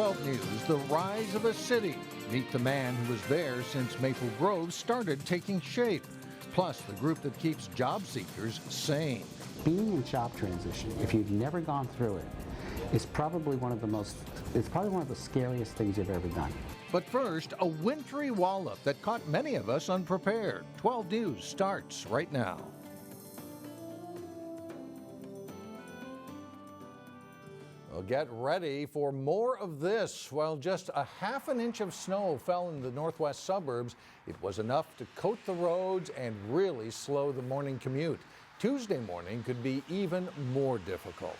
12 News, the rise of a city. Meet the man who was there since Maple Grove started taking shape. Plus, the group that keeps job seekers sane. Being in job transition, if you've never gone through it, is probably one of the scariest things you've ever done. But first, a wintry wallop that caught many of us unprepared. 12 News starts right now. Well, get ready for more of this. While just a half an inch of snow fell in the northwest suburbs, it was enough to coat the roads and really slow the morning commute. Tuesday morning could be even more difficult.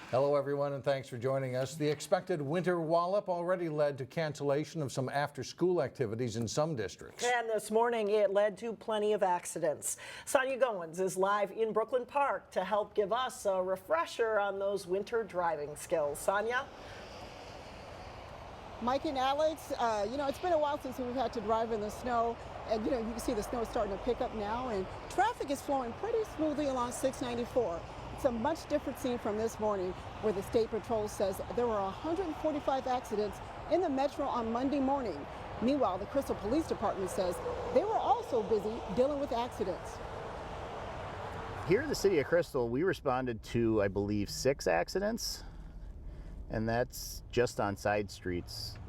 Hello, everyone, and thanks for joining us. The expected winter wallop already led to cancellation of some after-school activities in some districts. And this morning, it led to plenty of accidents. Sonia Goins is live in Brooklyn Park to help give us a refresher on those winter driving skills. Sonia? Mike and Alex, it's been a while since we've had to drive in the snow. And, you can see the snow starting to pick up now, and traffic is flowing pretty smoothly along 694. It's a much different scene from this morning, where the State Patrol says there were 145 accidents in the metro on Monday morning. Meanwhile, the Crystal Police Department says they were also busy dealing with accidents. Here in the city of Crystal, we responded to, I believe, 6 accidents, and that's just on side streets.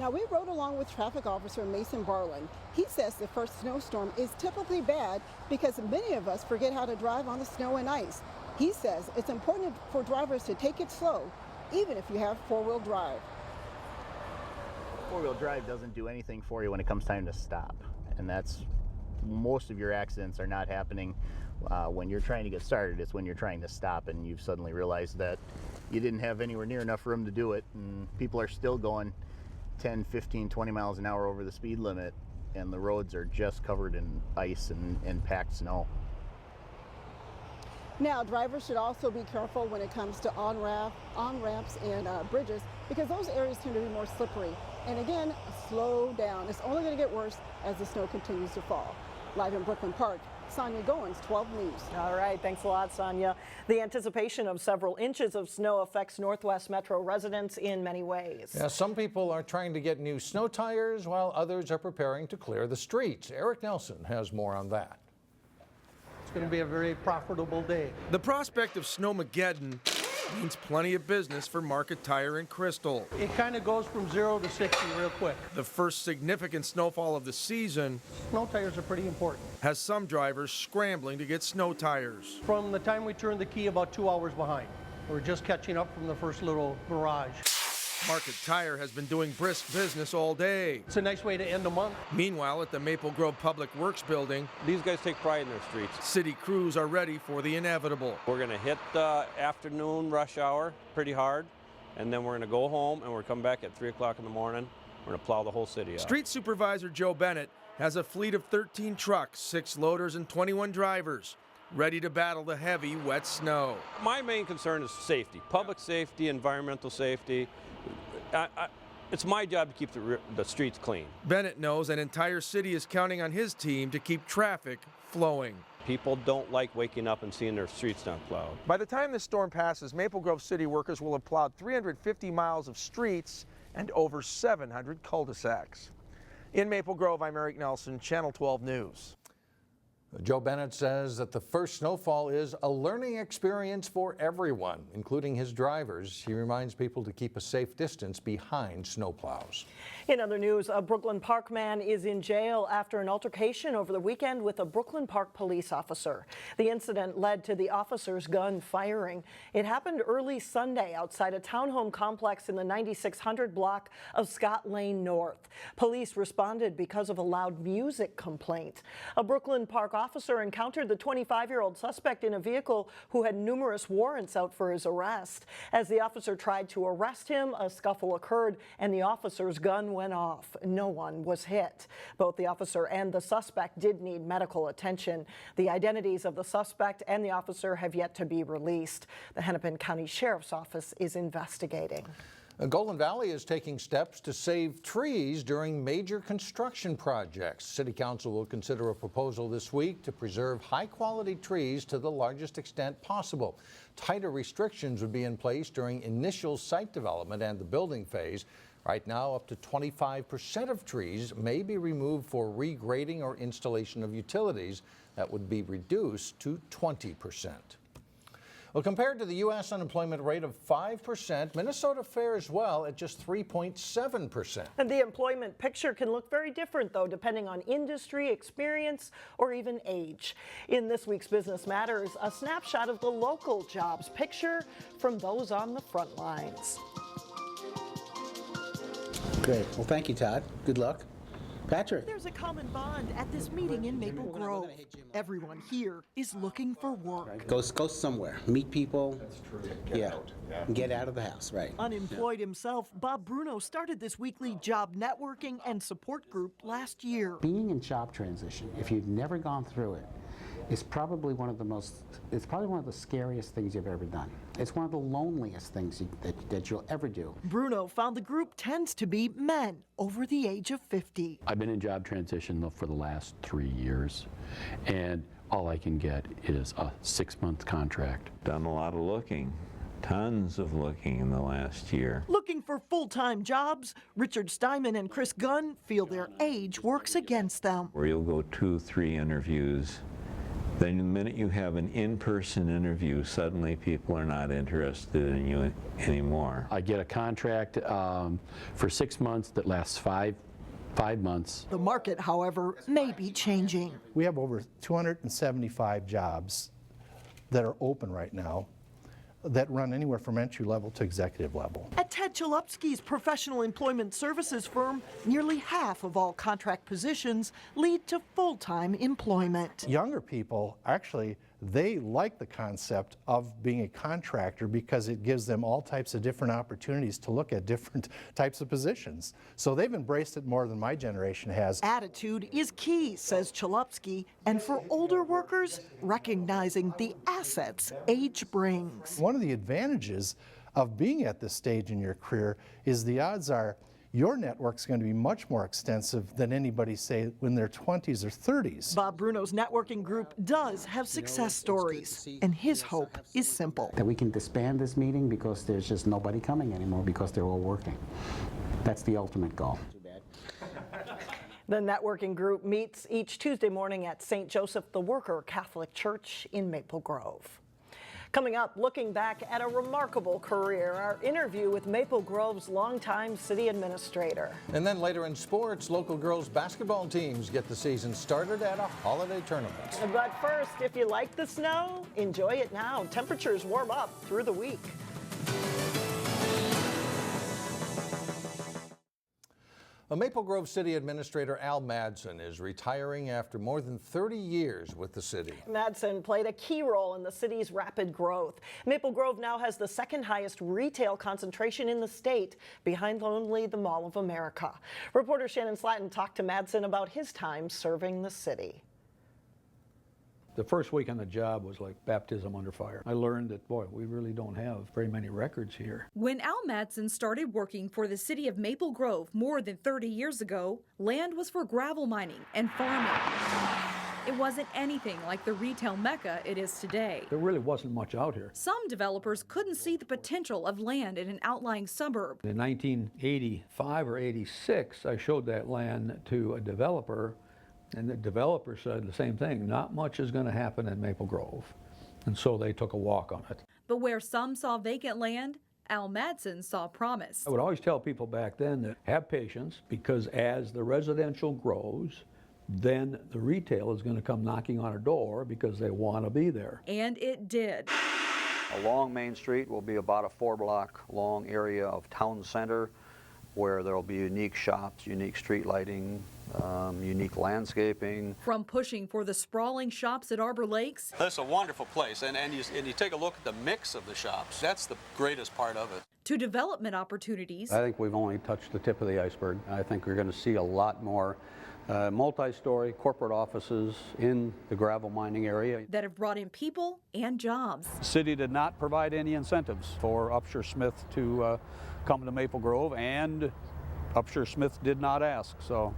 Now, we rode along with traffic officer Mason Barlin. He says the first snowstorm is typically bad because many of us forget how to drive on the snow and ice. He says it's important for drivers to take it slow, even if you have four-wheel drive. Four-wheel drive doesn't do anything for you when it comes time to stop. And that's, most of your accidents are not happening when you're trying to get started. It's when you're trying to stop and you've suddenly realized that you didn't have anywhere near enough room to do it, and people are still going 10, 15, 20 miles an hour over the speed limit, and the roads are just covered in ice and packed snow. Now, drivers should also be careful when it comes to on-ramps and bridges, because those areas tend to be more slippery. And again, slow down. It's only going to get worse as the snow continues to fall. Live in Brooklyn Park, Sonia Goins, 12 News. All right, thanks a lot, Sonia. The anticipation of several inches of snow affects Northwest Metro residents in many ways. Yeah, some people are trying to get new snow tires, while others are preparing to clear the streets. Eric Nelson has more on that. It's going to be a very profitable day. The prospect of Snowmageddon means plenty of business for Market Tire in Crystal. It kind of goes from 0 to 60 real quick. The first significant snowfall of the season Snow tires are pretty important. has some drivers scrambling to get snow tires. From the time we turn the key, about 2 hours behind. We're just catching up from the first little barrage. Market Tire has been doing brisk business all day. It's a nice way to end the month. Meanwhile, at the Maple Grove Public Works building, these guys take pride in their streets. city crews are ready for the inevitable. We're going to hit the afternoon rush hour pretty hard, and then we're going to go home, and we're coming back at 3 o'clock in the morning. We're going to plow the whole city out. Street Supervisor Joe Bennett has a fleet of 13 trucks, 6 loaders, and 21 drivers, ready to battle the heavy, wet snow. My main concern is safety, public safety, environmental safety. It's my job to keep the streets clean. Bennett knows an entire city is counting on his team to keep traffic flowing. People don't like waking up and seeing their streets not plowed. By the time this storm passes, Maple Grove city workers will have plowed 350 miles of streets and over 700 cul-de-sacs. In Maple Grove, I'm Eric Nelson, Channel 12 News. Joe Bennett says that the first snowfall is a learning experience for everyone, including his drivers. He reminds people to keep a safe distance behind snowplows. In other news, a Brooklyn Park man is in jail after an altercation over the weekend with a Brooklyn Park police officer. The incident led to the officer's gun firing. It happened early Sunday outside a townhome complex in the 9600 block of Scott Lane North. Police responded because of a loud music complaint. A Brooklyn Park officer encountered the 25-year-old suspect in a vehicle who had numerous warrants out for his arrest. As the officer tried to arrest him, a scuffle occurred and the officer's gun went off. No one was hit. Both the officer and the suspect did need medical attention. The identities of the suspect and the officer have yet to be released. The Hennepin County Sheriff's Office is investigating. Golden Valley is taking steps to save trees during major construction projects. City Council will consider a proposal this week to preserve high-quality trees to the largest extent possible. Tighter restrictions would be in place during initial site development and the building phase. Right now, up to 25% of trees may be removed for regrading or installation of utilities. That would be reduced to 20%. Well, compared to the U.S. unemployment rate of 5%, Minnesota fares well at just 3.7%. And the employment picture can look very different, though, depending on industry, experience, or even age. In this week's Business Matters, a snapshot of the local jobs picture from those on the front lines. Great. Well, thank you, Todd. Good luck. Patrick. There's a common bond at this meeting in Maple Grove. Everyone here is looking for work. Go somewhere. Meet people. Yeah. Get out of the house, right. Unemployed himself, Bob Bruno started this weekly job networking and support group last year. Being in job transition, if you've never gone through it, it's probably one of the scariest things you've ever done. It's one of the loneliest things that you'll ever do. Bruno found the group tends to be men over the age of 50. I've been in job transition for the last 3 years, and all I can get is a 6-month contract. Done a lot of looking. Tons of looking in the last year. Looking for full-time jobs, Richard Steinman and Chris Gunn feel their age works against them. Where you'll go 2-3 interviews. Then the minute you have an in-person interview, suddenly people are not interested in you anymore. I get a contract for 6 months that lasts five months. The market, however, may be changing. We have over 275 jobs that are open right now that run anywhere from entry level to executive level. At Ted Chalupsky's professional employment services firm, nearly half of all contract positions lead to full-time employment. Younger people, actually, they like the concept of being a contractor because it gives them all types of different opportunities to look at different types of positions. So they've embraced it more than my generation has. Attitude is key, says Chalupsky, and for older workers, recognizing the assets age brings. One of the advantages of being at this stage in your career is the odds are your network's going to be much more extensive than anybody, say, in their 20s or 30s. Bob Bruno's networking group does have success stories, and his hope is simple. That we can disband this meeting because there's just nobody coming anymore because they're all working. That's the ultimate goal. The networking group meets each Tuesday morning at St. Joseph the Worker Catholic Church in Maple Grove. Coming up, looking back at a remarkable career, our interview with Maple Grove's longtime city administrator. And then later in sports, local girls basketball teams get the season started at a holiday tournament. But first, if you like the snow, enjoy it now. Temperatures warm up through the week. Maple Grove City Administrator Al Madsen is retiring after more than 30 years with the city. Madsen played a key role in the city's rapid growth. Maple Grove now has the second highest retail concentration in the state, behind only the Mall of America. Reporter Shannon Slatton talked to Madsen about his time serving the city. The first week on the job was like baptism under fire. I learned that, boy, we really don't have very many records here. When Al Madsen started working for the city of Maple Grove more than 30 years ago, land was for gravel mining and farming. It wasn't anything like the retail mecca it is today. There really wasn't much out here. Some developers couldn't see the potential of land in an outlying suburb. In 1985 or 86, I showed that land to a developer, and the developer said the same thing. Not much is going to happen in Maple Grove. And so they took a walk on it. But where some saw vacant land, Al Madsen saw promise. I would always tell people back then that have patience, because as the residential grows, then the retail is going to come knocking on our door because they want to be there. And it did. Along Main Street will be about a 4-block long area of town center where there will be unique shops, unique street lighting, unique landscaping. From pushing for the sprawling shops at Arbor Lakes. That's a wonderful place, and you take a look at the mix of the shops. That's the greatest part of it. To development opportunities. I think we've only touched the tip of the iceberg. I think we're going to see a lot more multi-story corporate offices in the gravel mining area that have brought in people and jobs. The city did not provide any incentives for Upshur Smith to come to Maple Grove, and Upshur Smith did not ask. So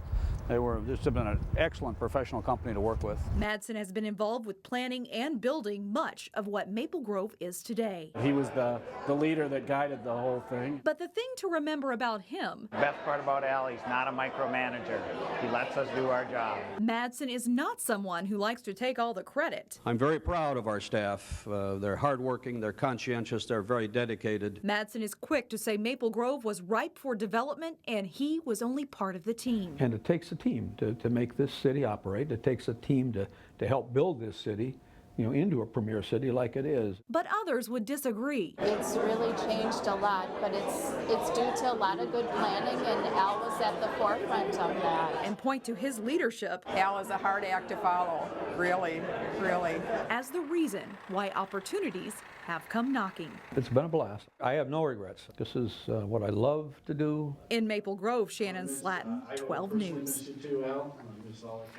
this has been an excellent professional company to work with. Madsen has been involved with planning and building much of what Maple Grove is today. He was the leader that guided the whole thing. But the thing to remember about him, The best part about Al, he's not a micromanager. He lets us do our job. Madsen is not someone who likes to take all the credit. I'm very proud of our staff. They're hardworking, they're conscientious, they're very dedicated. Madsen is quick to say Maple Grove was ripe for development, and he was only part of the team. And it takes a team to make this city operate. It takes a team to help build this city, into a premier city like it is. But others would disagree. It's really changed a lot, but it's due to a lot of good planning, and Al was at the forefront of that. And point to his leadership. Al is a hard act to follow, really, really. As the reason why opportunities have come knocking. It's been a blast. I have no regrets. This is what I love to do. In Maple Grove, Shannon Slatton, 12 News.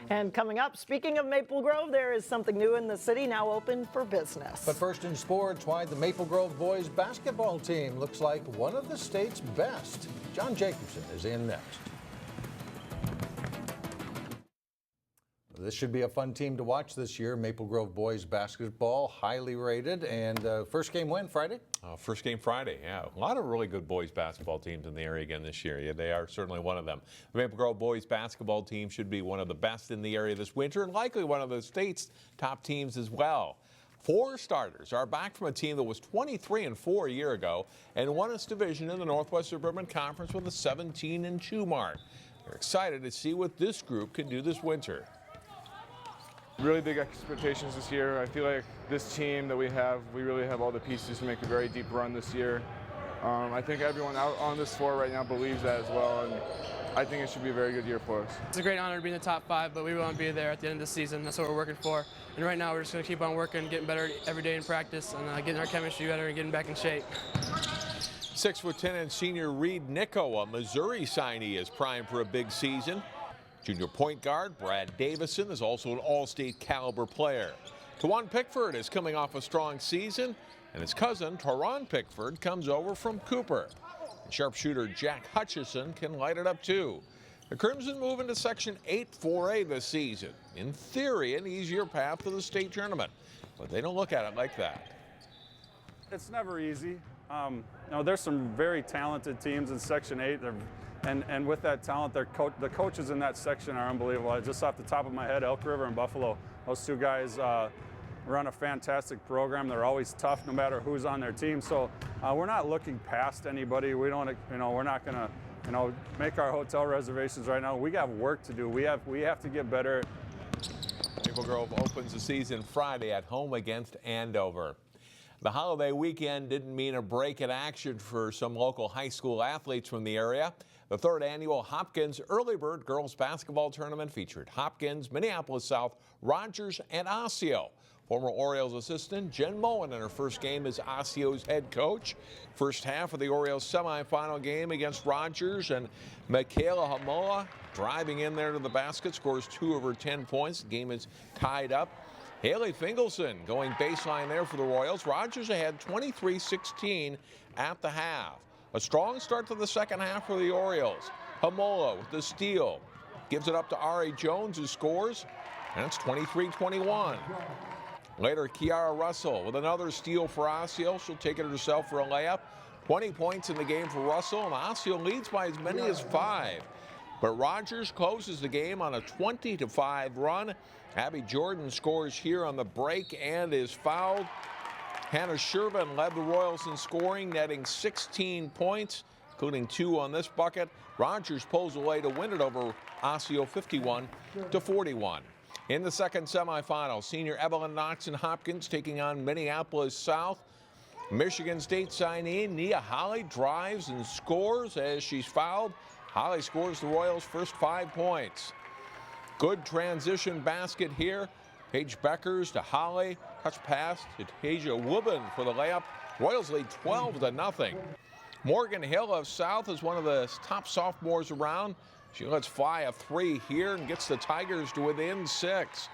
And coming up, speaking of Maple Grove, there is something new in the city now open for business. But first in sports, why the Maple Grove boys basketball team looks like one of the state's best. John Jacobson is in next. This should be a fun team to watch this year. Maple Grove boys basketball, highly rated. And first game when, Friday? First game Friday, yeah. A lot of really good boys basketball teams in the area again this year. Yeah, they are certainly one of them. The Maple Grove boys basketball team should be one of the best in the area this winter, and likely one of the state's top teams as well. 4 starters are back from a team that was 23-4 a year ago and won its division in the Northwest Suburban Conference with a 17-2 mark. They're excited to see what this group can do this winter. Really big expectations this year. I feel like this team that we really have all the pieces to make a very deep run this year. I think everyone out on this floor right now believes that as well, and I think it should be a very good year for us. It's a great honor to be in the top 5, but we want to be there at the end of the season. That's what we're working for. And right now we're just going to keep on working, getting better every day in practice, and getting our chemistry better and getting back in shape. 6'10" and senior Reed Nicko, a Missouri signee, is primed for a big season. Junior point guard Brad Davison is also an all-state caliber player. Tawan Pickford is coming off a strong season, and his cousin Teron Pickford comes over from Cooper. And sharpshooter Jack Hutchison can light it up too. The Crimson move into Section 8 4A this season. In theory, an easier path to the state tournament, but they don't look at it like that. It's never easy. There's some very talented teams in Section 8. And with that talent, the coaches in that section are unbelievable. Just off the top of my head, Elk River and Buffalo, those 2 guys run a fantastic program. They're always tough no matter who's on their team. So we're not looking past anybody. We don't, we're not going to, make our hotel reservations right now. We got work to do. We have to get better. Maple Grove opens the season Friday at home against Andover. The holiday weekend didn't mean a break in action for some local high school athletes from the area. The 3rd annual Hopkins Early Bird Girls Basketball Tournament featured Hopkins, Minneapolis South, Rogers, and Osseo. Former Orioles assistant Jen Mullen in her first game as Osseo's head coach. First half of the Orioles semifinal game against Rogers, and Michaela Hamoa driving in there to the basket, scores 2 of her 10 points. The game is tied up. Haley Fingelson going baseline there for the Royals. Rogers ahead 23-16 at the half. A strong start to the second half for the Orioles. Hamola with the steal. Gives it up to Ari Jones, who scores, and it's 23-21. Later, Kiara Russell with another steal for Osseo. She'll take it herself for a layup. 20 points in the game for Russell, and Osseo leads by as many as 5. But Rogers closes the game on a 20-5 run. Abby Jordan scores here on the break and is fouled. Hannah Shervin led the Royals in scoring, netting 16 points, including 2 on this bucket. Rogers pulls away to win it over Osseo 51-41. In the second semifinal, senior Evelyn Knox and Hopkins taking on Minneapolis South. Michigan State signee Nia Holly drives and scores as she's fouled. Holly scores the Royals' first 5 points. Good transition basket here. Paige Beckers to Holly. Touch pass to Tasia Woobin for the layup. Royals lead 12-0. Morgan Hill of South is one of the top sophomores around. She lets fly a 3 here and gets the Tigers to within 6.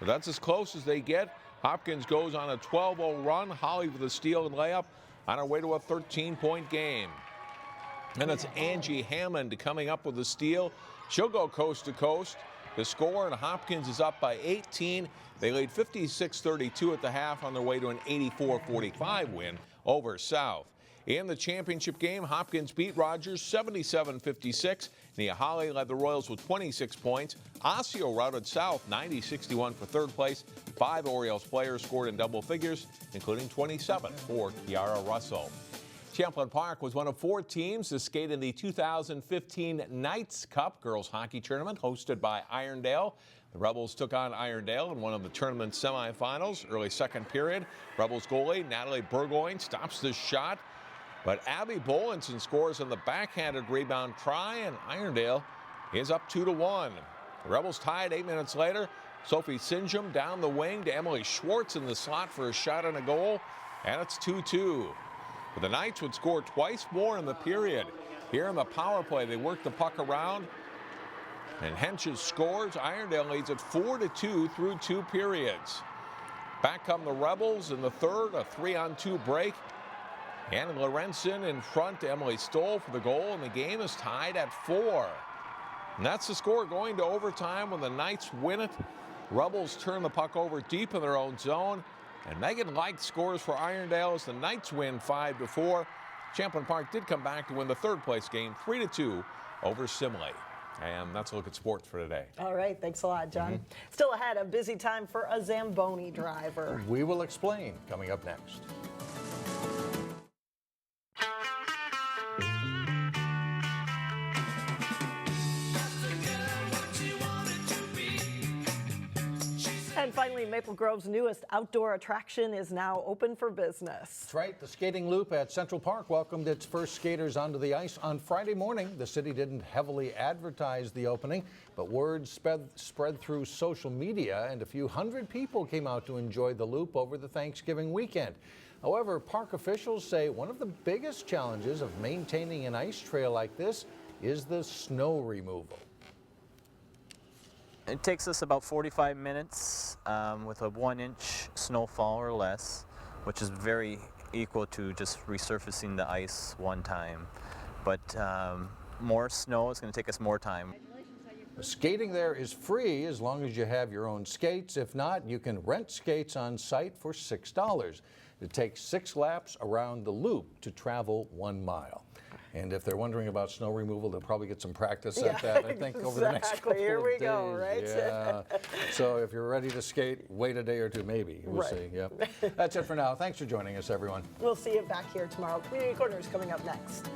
But that's as close as they get. Hopkins goes on a 12-0 run. Holly with a steal and layup on her way to a 13-point game. And it's Angie Hammond coming up with the steal. She'll go coast to coast to score, and Hopkins is up by 18. They lead 56-32 at the half on their way to an 84-45 win over South. In the championship game, Hopkins beat Rogers 77-56. Nia Holly led the Royals with 26 points. Osseo routed South 90-61 for third place. 5 Orioles players scored in double figures, including 27 for Kiara Russell. Champlin Park was one of 4 teams to skate in the 2015 Knights Cup girls hockey tournament hosted by Irondale. The Rebels took on Irondale in one of the tournament semifinals. Early second period, Rebels goalie Natalie Burgoyne stops the shot, but Abby Bolenson scores on the backhanded rebound try, and Irondale is up 2-1. The Rebels tied 8 minutes later. Sophie Sinjum down the wing to Emily Schwartz in the slot for a shot and a goal, and it's 2-2. But the Knights would score twice more in the period. Here in the power play, they work the puck around, and Henches scores. Irondale leads it 4-2 through 2 periods. Back come the Rebels in the third, a 3-on-2 break. Anna Lorenzen in front to Emily Stoll for the goal, and the game is tied at 4. And that's the score going to overtime when the Knights win it. Rebels turn the puck over deep in their own zone, and Megan Light scores for Irondale as the Knights win 5-4. Champlin Park did come back to win the third place game 3-2 over Simley. And that's a look at sports for today. All right, thanks a lot, John. Still ahead, a busy time for a Zamboni driver. We will explain coming up next. And finally, Maple Grove's newest outdoor attraction is now open for business. That's right. The skating loop at Central Park welcomed its first skaters onto the ice on Friday morning. The city didn't heavily advertise the opening, but word spread through social media, and a few hundred people came out to enjoy the loop over the Thanksgiving weekend. However, park officials say one of the biggest challenges of maintaining an ice trail like this is the snow removal. It takes us about 45 minutes with a 1-inch snowfall or less, which is very equal to just resurfacing the ice one time. But more snow is going to take us more time. Skating there is free as long as you have your own skates. If not, you can rent skates on site for $6. It takes 6 laps around the loop to travel 1 mile. And if they're wondering about snow removal, they'll probably get some practice at that, I think, over the next couple of days. Here we go, right? Yeah. So if you're ready to skate, wait a day or two, maybe. We'll see. Yep. That's it for now. Thanks for joining us, everyone. We'll see you back here tomorrow. Community Corner is coming up next.